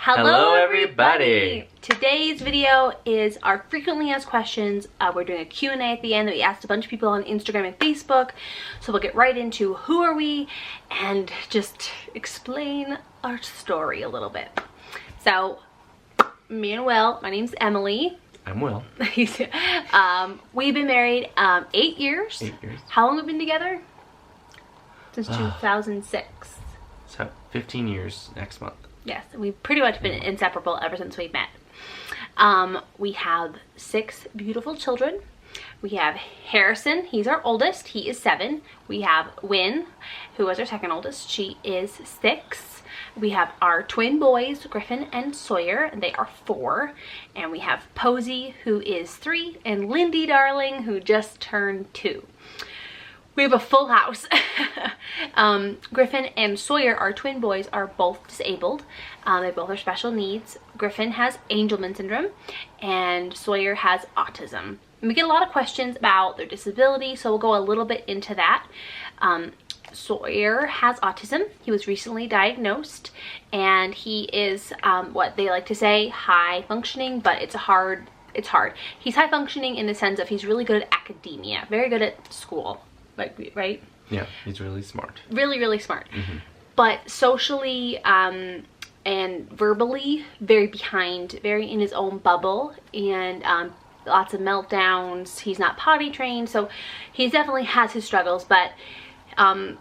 Hello everybody! Today's video is our frequently asked questions. We're doing a Q&A at the end that we asked a bunch of people on Instagram and Facebook. So we'll get right into who are we and just explain our story a little bit. So, me and Will, my name's Emily. I'm Will. We've been married 8 years. 8 years. How long have we been together? Since 2006. So 15 years next month. Yes, we've pretty much been inseparable ever since we met. We have 6 beautiful children. We have Harrison, he's our oldest, he is 7. We have Wynn, who is our second oldest, she is 6. We have our twin boys, Griffin and Sawyer, and they are 4. And we have Posey, who is 3, and Lindy, darling, who just turned 2. We have a full house. Griffin and Sawyer, our twin boys, are both disabled. They both are special needs. Griffin has Angelman syndrome and Sawyer has autism. And we get a lot of questions about their disability, so we'll go a little bit into that. Sawyer has autism. He was recently diagnosed and he is what they like to say high functioning, but it's hard. He's high functioning in the sense of he's really good at academia, very good at school. Like, right? Yeah, he's really smart. Really, really smart. Mm-hmm. But socially and verbally, very behind, very in his own bubble, and lots of meltdowns. He's not potty trained, so he definitely has his struggles, but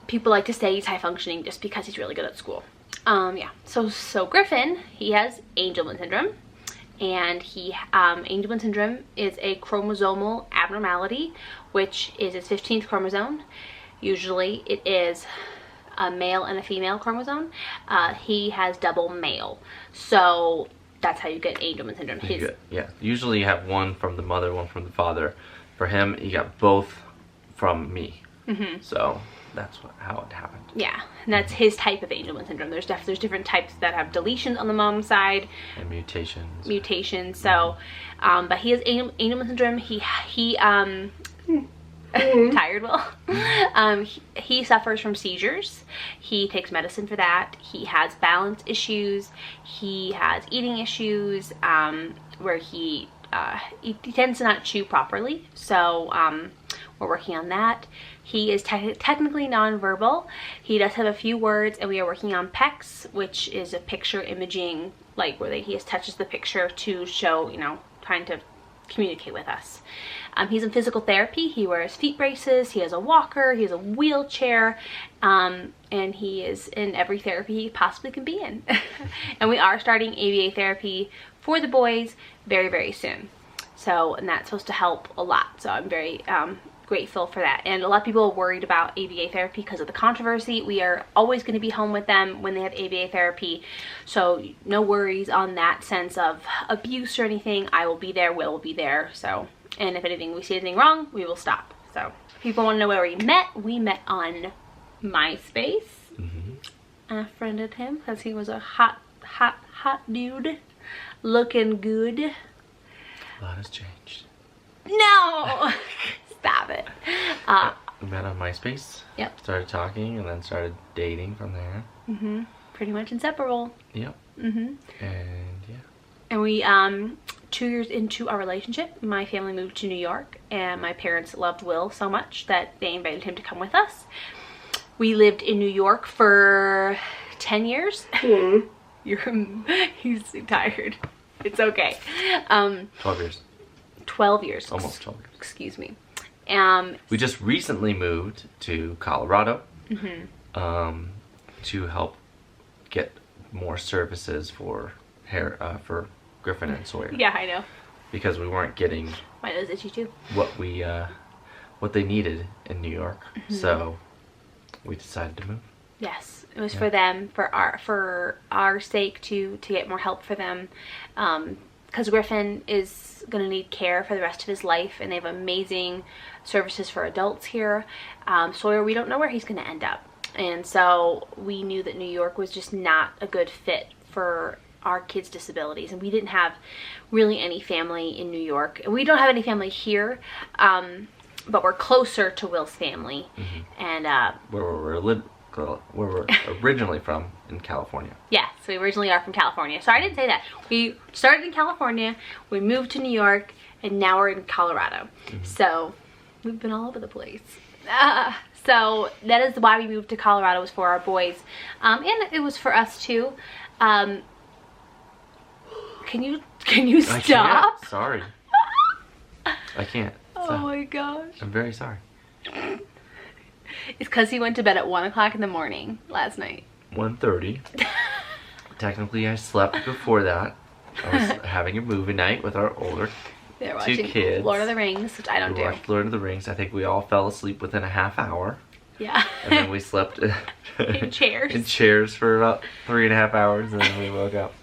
people like to say he's high functioning just because he's really good at school. Yeah, so Griffin, he has Angelman syndrome. And Angelman syndrome is a chromosomal abnormality, which is his 15th chromosome. Usually it is a male and a female chromosome. He has double male. So that's how you get Angelman syndrome. Yeah, usually you have one from the mother, one from the father. For him, he got both from me. Mm-hmm. So that's how it happened. Yeah, and that's his type of Angelman syndrome. There's different types that have deletions on the mom's side and mutations. So, but he has Angelman syndrome. He tired, Will. He suffers from seizures. He takes medicine for that. He has balance issues. He has eating issues where he tends to not chew properly. So we're working on that. He is technically nonverbal. He does have a few words, and we are working on PECS, which is a picture imaging, like where he touches the picture to show, trying to communicate with us. He's in physical therapy. He wears feet braces. He has a walker. He has a wheelchair, and he is in every therapy he possibly can be in. And we are starting ABA therapy for the boys very, very soon. So, and that's supposed to help a lot. So I'm very grateful for that. And a lot of people are worried about ABA therapy because of the controversy. We are always going to be home with them when they have ABA therapy, so no worries on that sense of abuse or anything. I will be there, Will will be there. So, and if we see anything wrong, we will stop. So people want to know where we met on MySpace. Mm-hmm. I friended him because he was a hot dude, looking good. A lot has changed. No. Stop it. We met on MySpace. Yep. Started talking and then started dating from there. Mm-hmm. Pretty much inseparable. Yep. Mm-hmm. And yeah. And we 2 years into our relationship, my family moved to New York, and my parents loved Will so much that they invited him to come with us. We lived in New York for 10 years. Mm. He's tired. It's okay. 12 years. 12 years. Almost 12 years. Excuse me. We just recently moved to Colorado. Mm-hmm. To help get more services for Griffin and Sawyer. Yeah, I know. Because we weren't getting my nose itchy too. What they needed in New York. Mm-hmm. So we decided to move. Yes, it was for them, for our sake to get more help for them. Because Griffin is going to need care for the rest of his life, and they have amazing services for adults here. Sawyer, we don't know where he's going to end up. And so we knew that New York was just not a good fit for our kids' disabilities. And we didn't have really any family in New York. And we don't have any family here, but we're closer to Will's family. Mm-hmm. And we're where we're originally from in California. Yes, we originally are from California. So I didn't say that. We started in California, we moved to New York, and now we're in Colorado. So we've been all over the place. So that is why we moved to Colorado, was for our boys. And it was for us too. Can you stop? I can't. Sorry. I can't. Oh my gosh. I'm very sorry. It's because he went to bed at 1 o'clock in the morning last night. 1:30. Technically, I slept before that. I was having a movie night with our older They're two watching kids. Lord of the Rings, which I don't We do. watched Lord of the Rings. I think we all fell asleep within a half hour. Yeah. And then we slept In chairs. in chairs for about 3.5 hours, and then we woke up.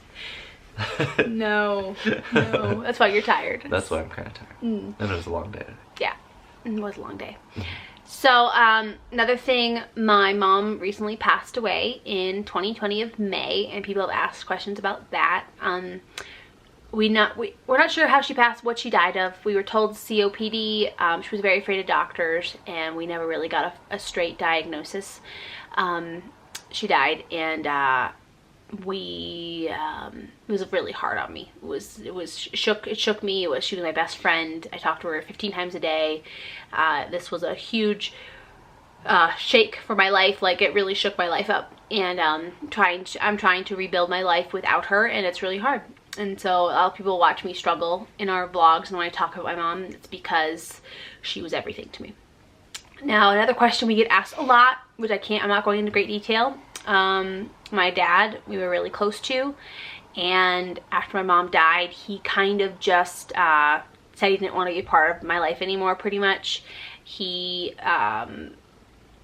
No. That's why you're tired. That's why I'm kind of tired. And it was a long day. Yeah, it was a long day. So another thing, my mom recently passed away in 2020 of May, and people have asked questions about that. We're not sure how she passed, what she died of. We were told COPD. She was very afraid of doctors, and we never really got a straight diagnosis. She died, and it was really hard on me. It shook me. She was my best friend. I talked to her 15 times a day. This was a huge shake for my life. Like, it really shook my life up, and I'm trying to rebuild my life without her, and it's really hard. And so a lot of people watch me struggle in our vlogs, and when I talk about my mom, it's because she was everything to me. Now, another question we get asked a lot, which I'm not going into great detail. My dad, we were really close to, and after my mom died, he kind of just said he didn't want to be a part of my life anymore, pretty much. He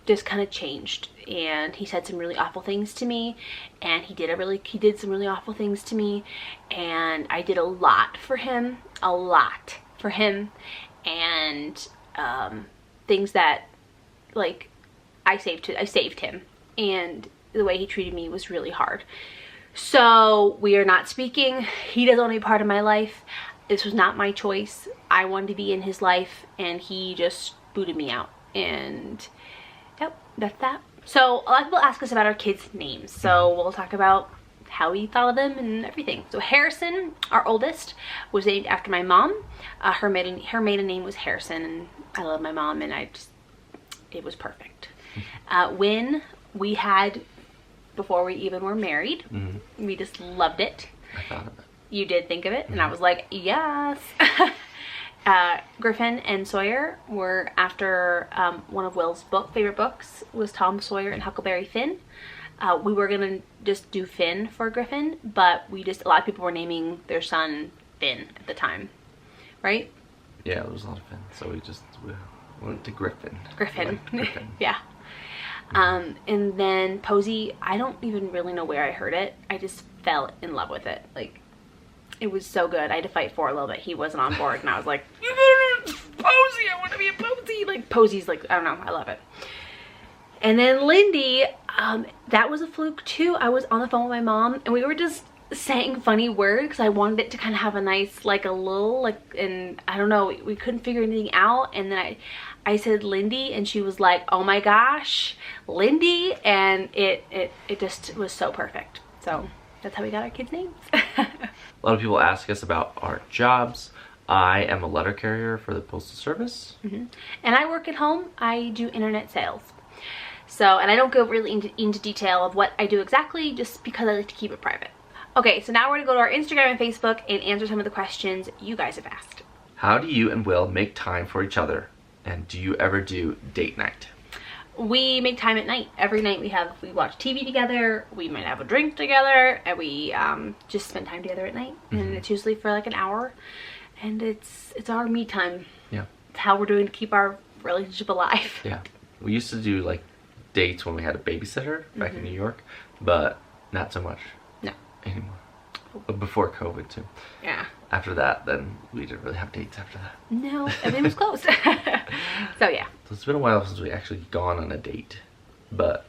just kind of changed, and he said some really awful things to me, and he did some really awful things to me, and I did a lot for him, and things that, like, I saved him, and the way he treated me was really hard. So we are not speaking. He doesn't want to be part of my life. This was not my choice. I wanted to be in his life, and he just booted me out. And yep, that's that. So a lot of people ask us about our kids' names. So we'll talk about how we thought of them and everything. So Harrison, our oldest, was named after my mom. Her maiden name was Harrison, and I love my mom, and it was perfect. Wynn, we had before we even were married. We just loved it. I thought of it. You did think of it, and I was like, yes. Griffin and Sawyer were after one of Will's favorite books was Tom Sawyer and Huckleberry Finn. We were gonna just do Finn for Griffin, but a lot of people were naming their son Finn at the time, right? Yeah, there was a lot of Finn, so we went to Griffin. Griffin. Griffin. Yeah. And then Posey, I don't even really know where I heard it. I just fell in love with it. Like, it was so good. I had to fight for a little bit. He wasn't on board, and I was like, Posey, I want to be a Posey. Like, Posey's like, I don't know, I love it. And then Lindy, that was a fluke too. I was on the phone with my mom, and we were just saying funny words because I wanted it to kind of have a nice, like, a little, like, and I don't know, we couldn't figure anything out. And then I said Lindy, and she was like, oh my gosh, Lindy, and it just was so perfect. So that's how we got our kids' names. A lot of people ask us about our jobs. I am a letter carrier for the Postal Service. And I work at home. I do internet sales. So, and I don't go really into detail of what I do exactly, just because I like to keep it private. Okay, so now we're gonna go to our Instagram and Facebook and answer some of the questions you guys have asked. How do you and Will make time for each other? And do you ever do date night? We make time at night. Every night we watch TV together, we might have a drink together, and we just spend time together at night. And it's usually for like an hour, and it's our me time. Yeah. It's how we're doing to keep our relationship alive. Yeah. We used to do like dates when we had a babysitter back in New York, but not so much. No. Anymore. But before COVID too. Yeah. After that, then we didn't really have dates after that. No, everything was closed. So yeah. So it's been a while since we actually gone on a date, but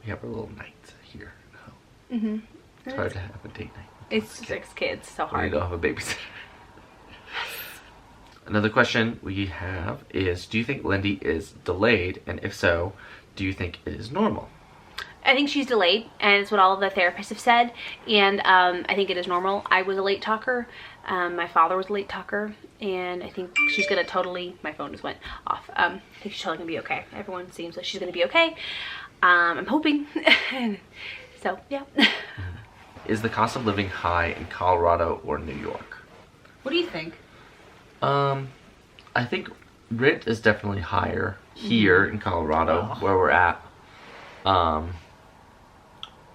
we have our little nights here at home. It's hard to have a date night. It's 6 kids, so When hard. you don't have a babysitter. Another question we have is, do you think Lindy is delayed? And if so, do you think it is normal? I think she's delayed, and it's what all of the therapists have said, and I think it is normal. I was a late talker. My father was a late talker, and I think she's gonna totally, my phone just went off. I think she's totally gonna be okay. Everyone seems like she's gonna be okay. I'm hoping. So, yeah. Is the cost of living high in Colorado or New York? What do you think? I think rent is definitely higher here in Colorado, where we're at.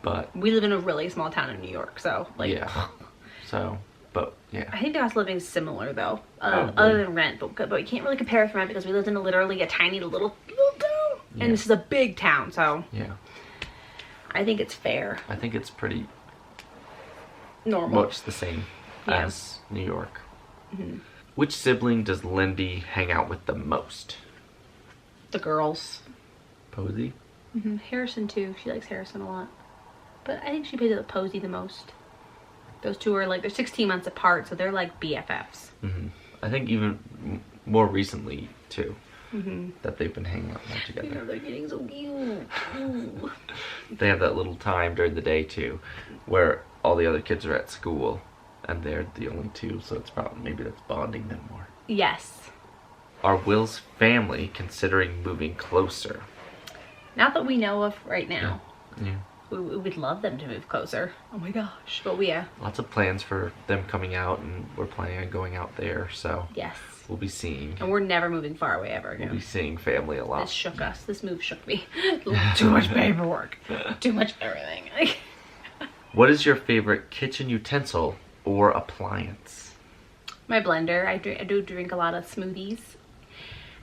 But we live in a really small town in New York, so like yeah. So, but yeah. I think the cost of living is similar though, other than rent, but we can't really compare with rent because we lived in literally a tiny little town, and this is a big town, so yeah. I think it's fair. I think it's pretty normal, much the same as New York. Which sibling does Lindy hang out with the most? The girls. Posey? Harrison too. She likes Harrison a lot. But I think she plays with Posey the most. Those two are like, they're 16 months apart, so they're like BFFs. I think even more recently too, that they've been hanging out more together. You know, they're getting so cute. Ooh. They have that little time during the day too, where all the other kids are at school, and they're the only two, so it's probably, maybe that's bonding them more. Yes. Are Will's family considering moving closer? Not that we know of right now. Yeah. We would love them to move closer. Oh my gosh. But yeah. Lots of plans for them coming out, and we're planning on going out there, so yes. We'll be seeing. And we're never moving far away ever again. We'll be seeing family a lot. This shook us. This move shook me. Too much paperwork. Too much everything. What is your favorite kitchen utensil or appliance? My blender. I do drink a lot of smoothies.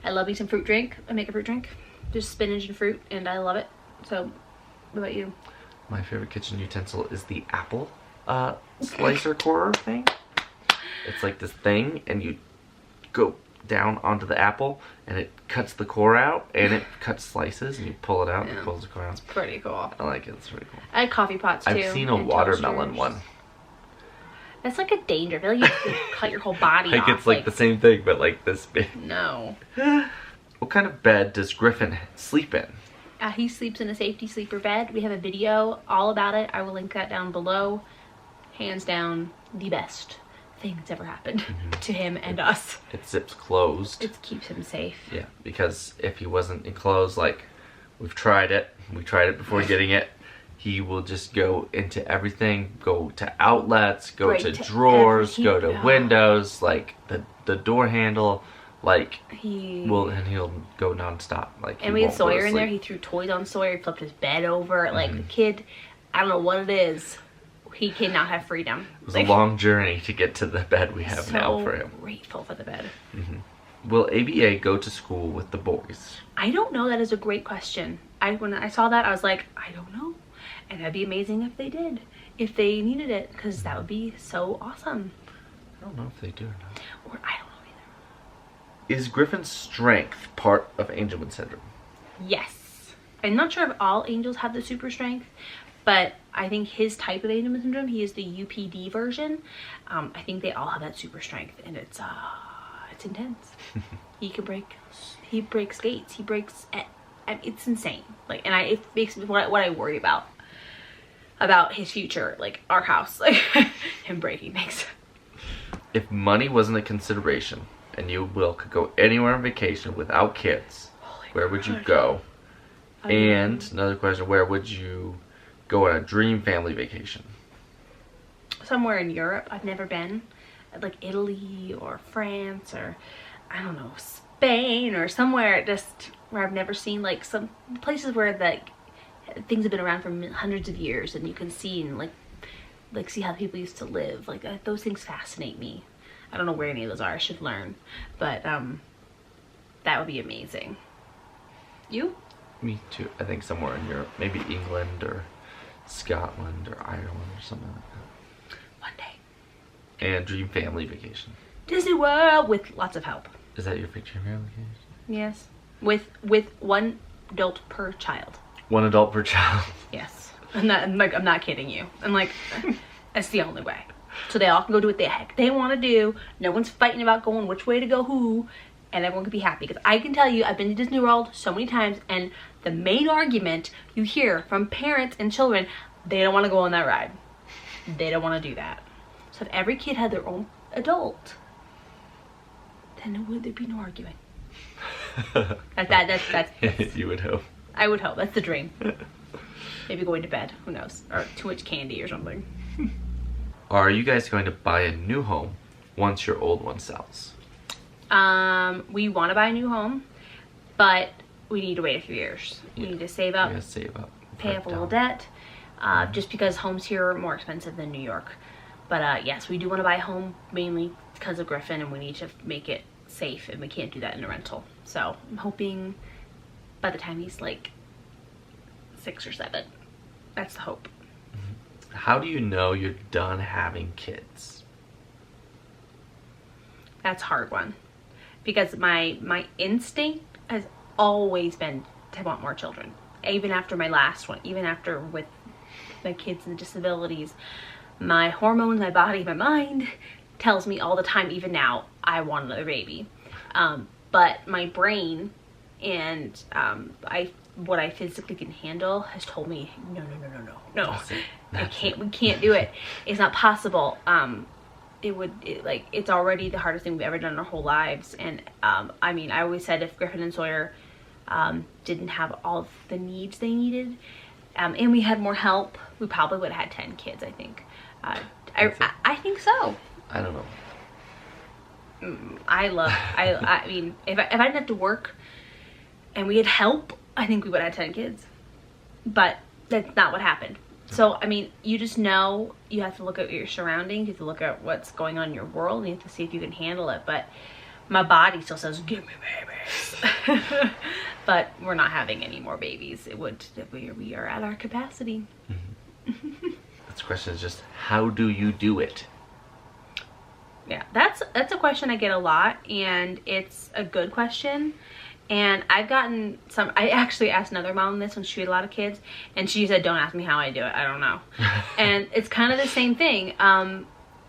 I love me some fruit drink. I make a fruit drink. Just spinach and fruit, and I love it. So, what about you? My favorite kitchen utensil is the apple slicer corer thing. It's like this thing, and you go down onto the apple, and it cuts the core out, and it cuts slices, and you pull it out, and it pulls the core out. It's pretty cool. I like it. It's pretty cool. I had coffee pots too. I've seen a watermelon one. That's like a danger. I feel like you have to cut your whole body like off. It's like the same thing, but like this big. No. What kind of bed does Griffin sleep in? He sleeps in a safety sleeper bed. We have a video all about it. I will link that down below. Hands down, the best thing that's ever happened to him and us. It zips closed. It keeps him safe. Yeah, because if he wasn't enclosed, like we tried it before getting it, he will just go into everything, go to outlets, go to drawers, go to windows, like the door handle. Like he'll go nonstop. Like, and we had Sawyer in there. He threw toys on Sawyer. He flipped his bed over. Like the kid, I don't know what it is. He cannot have freedom. It was a long journey to get to the bed we have now for him. Grateful for the bed. Will ABA go to school with the boys? I don't know. That is a great question. When I saw that, I was like, I don't know, and that'd be amazing if they did, if they needed it, because that would be so awesome. I don't know if they do or not. Or I don't know. Is Griffin's strength part of Angelman syndrome? Yes. I'm not sure if all angels have the super strength, but I think his type of Angelman syndrome, he is the UPD version. I think they all have that super strength, and it's intense. He breaks gates. He breaks. It's insane. Like, and it makes me what I worry about his future, like our house, like him breaking things. If money wasn't a consideration, and you, Will, could go anywhere on vacation without kids, where would you go? And another question, where would you go on a dream family vacation? Somewhere in Europe. I've never been. Like Italy or France or, I don't know, Spain or somewhere just where I've never seen, like some places where like things have been around for hundreds of years and you can see and like see how people used to live. Like those things fascinate me. I don't know where any of those are. I should learn. But that would be amazing. You? Me too. I think somewhere in Europe. Maybe England or Scotland or Ireland or something like that. One day. And dream family vacation. Disney World with lots of help. Is that your dream family vacation? Yes. With one adult per child. One adult per child. Yes. I'm not kidding you. I'm like, that's the only way. So they all can go do what the heck they want to do. No one's fighting about going which way to go who. and everyone could be happy. Because I can tell you, I've been to Disney World so many times, and the main argument you hear from parents and children, they don't want to go on that ride. They don't want to do that. So if every kid had their own adult, then would there be no arguing? That's You would hope. I would hope. That's the dream. Maybe going to bed. Who knows? Or too much candy or something. Are you guys going to buy a new home once your old one sells? We want to buy a new home, but we need to wait a few years. We need to save up. We gotta save up. Pay off a little debt. Just because homes here are more expensive than New York. But yes, we do want to buy a home mainly because of Griffin, and we need to make it safe, and we can't do that in a rental. So I'm hoping by the time he's like 6 or 7. That's the hope. How do you know you're done having kids? That's a hard one. Because my instinct has always been to want more children. Even after my last one, even after with my kids and disabilities, my hormones, my body, my mind tells me all the time, even now, I want another baby. But my brain and what I physically can handle has told me, no. We can't do it. It's not possible. It's already the hardest thing we've ever done in our whole lives. And I mean, I always said if Griffin and Sawyer didn't have all of the needs they needed, and we had more help, we probably would have had 10 kids, I think. I think so. I don't know. I mean, if I didn't have to work and we had help, I think we would have had 10 kids. But that's not what happened. So, I mean, you just know you have to look at your surroundings, you have to look at what's going on in your world, and you have to see if you can handle it. But my body still says, give me babies. But we're not having any more babies. We are at our capacity. Mm-hmm. This question is just, how do you do it? Yeah, that's a question I get a lot, and it's a good question. And I've gotten some, I actually asked another mom this when she had a lot of kids, and she said, don't ask me how I do it, I don't know. And it's kind of the same thing.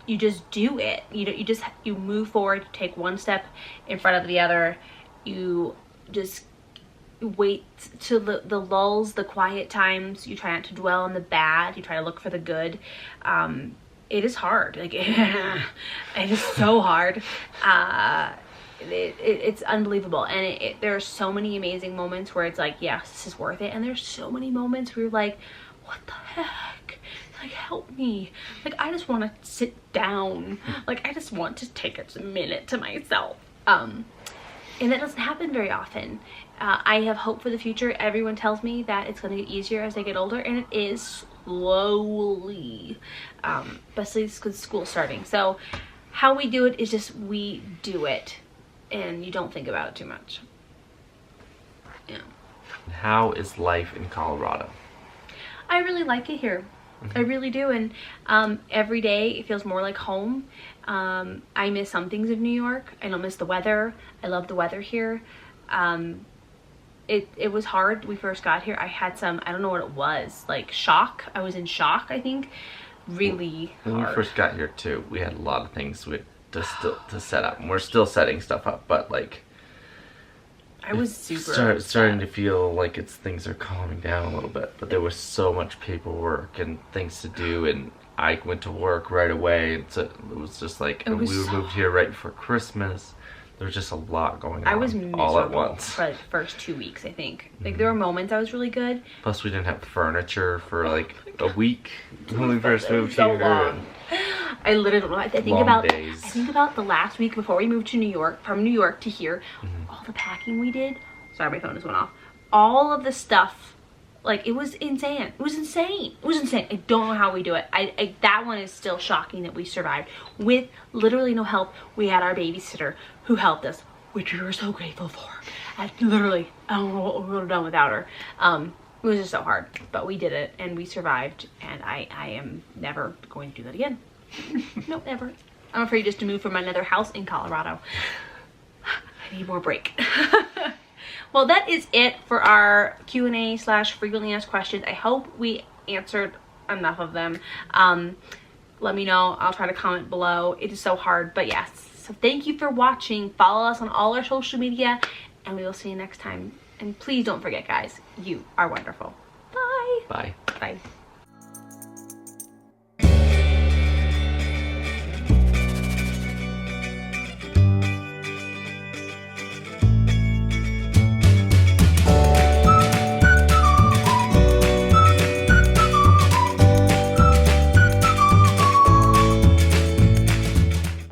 You just do it. You move forward, take one step in front of the other. You just wait to the lulls, the quiet times. You try not to dwell on the bad. You try to look for the good. It is hard. Like, it is so hard. It's unbelievable, and there are so many amazing moments where it's like, yes, this is worth it, and there's so many moments where you're like, what the heck, like, help me, like, I just want to sit down, like, I just want to take a minute to myself, and that doesn't happen very often. I have hope for the future. Everyone tells me that it's going to get easier as they get older, and it is slowly, especially because school's starting. So how we do it is just, we do it. And you don't think about it too much. Yeah. How is life in Colorado? I really like it here. Mm-hmm. I really do. And every day it feels more like home. I miss some things of New York. I don't miss the weather. I love the weather here. It was hard when we first got here. I had some, I don't know what it was, like shock. I was in shock, I think. Really hard. When we first got here too, we had a lot of things to set up, and we're still setting stuff up, but like I was super starting to feel like things are calming down a little bit, but there was so much paperwork and things to do, and I went to work right away, and so it was just like, and we moved here right before Christmas. There was just a lot going on. I was miserable all at once for the first 2 weeks, I think. Like, there were moments I was really good. Plus, we didn't have furniture for like a week when we first moved so here. Long. I literally don't know. I think about the last week before we moved to New York, from New York to here, all the packing we did. Sorry, my phone just went off. All of the stuff, like, it was insane. It was insane. It was insane. I don't know how we do it. That one is still shocking that we survived with literally no help. We had our babysitter who helped us, which we were so grateful for. I don't know what we would have done without her. It was just so hard, but we did it, and we survived, and I am never going to do that again. No, never. I'm afraid just to move from another house in Colorado. I need more break. Well, that is it for our Q&A / frequently asked questions. I hope we answered enough of them. Let me know. I'll try to comment below. It is so hard, but yes. So thank you for watching. Follow us on all our social media, and we will see you next time. And please don't forget, guys, you are wonderful. Bye. Bye. Bye.